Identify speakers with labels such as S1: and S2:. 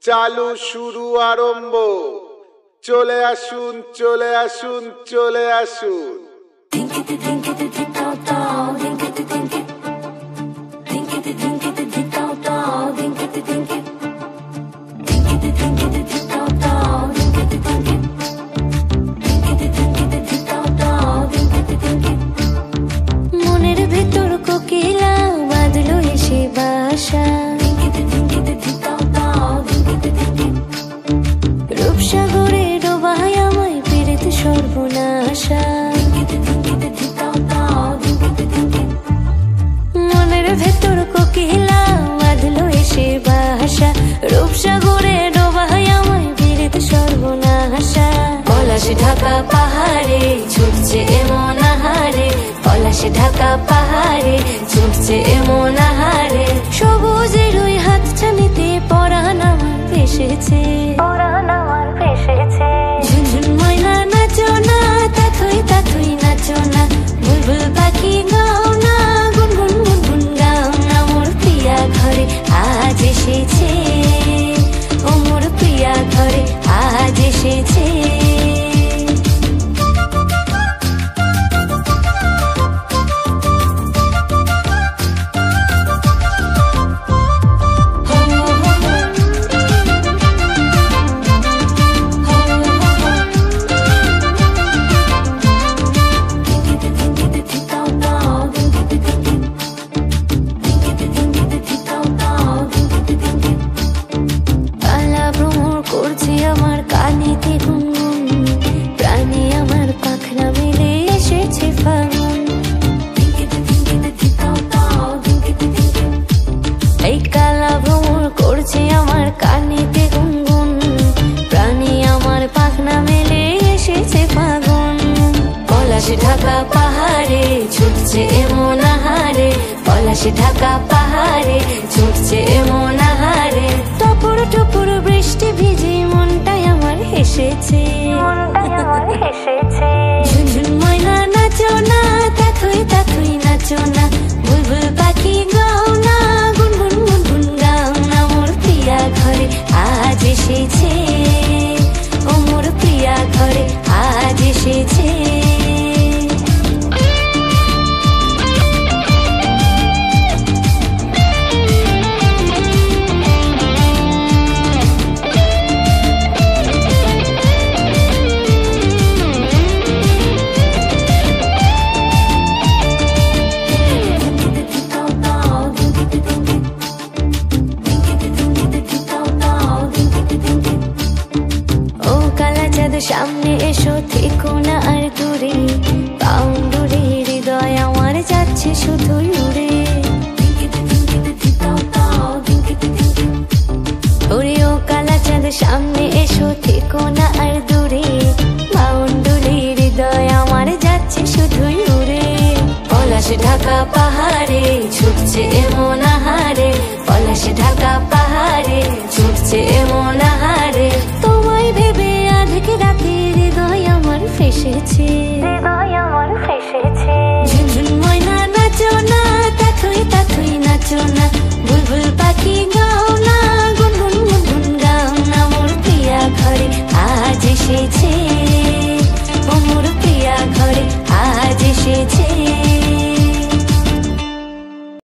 S1: চালু শুরু আরম্ভ। চলে আসুন, চলে আসুন, চলে আসুন।
S2: মনের ভেতর কোকিলা বাঁধলো এসে বাসা, রূপসাগরে ডোবায় আমায় পীড়িত সর্বনাশা। মনের ভেতর কোকিলা বাঁধলো এসে বাসা, রূপসাগরে ডোবায় আমায় পীড়িত সর্বনাশা। পলাশ ঢাকা পাহাড়ে ছুটছে এমন আহারে, পলাশ ঢাকা পাহাড়ে ছুটছে এমন আহারে। সবুজের ওই হাত ছানিতে পরাণ আমার ভেসেছে, ঝুনঝুন ময়না নাচো না, তাথই তাথই নাচো না, বুলবুল পাখি গাও না, গুনগুন গুনগুন গাও না। মোর প্রিয়া ঘরে আজ এসেছে, ও মোর প্রিয়া ঘরে আজ এসেছে। আমার কানেতে গুনগুন, প্রাণে আমার পাখনা মেলে এসেছে ফাগুন। এই কালা ভ্রমর করছে আমার কানেতে গুনগুন, প্রাণে আমার পাখনা মেলে এসেছে ফাগুন। পলাশ ঢাকা পাহাড়ে ছুটছে এমন আহারে, পলাশ ঢাকা পাহাড়ে ছুটছে এমন আহারে। টপুর টপুর বৃষ্টি ভিজে মনটাই আমার হেসেছে, ঝুনঝুন ময়না নাচো না, তাথই তাথই নাচো না, বুলবুল পাখি গাও না, গুনগুন গুনগুন গাও না। মোর প্রিয়া ঘরে আজ এসেছে, ও মোর প্রিয়া ঘরে আজ এসেছে। সামনে এসো, থেকো না আর দূরে, পাউন্ডুরে হৃদয় আমার যাচ্ছে শুধুই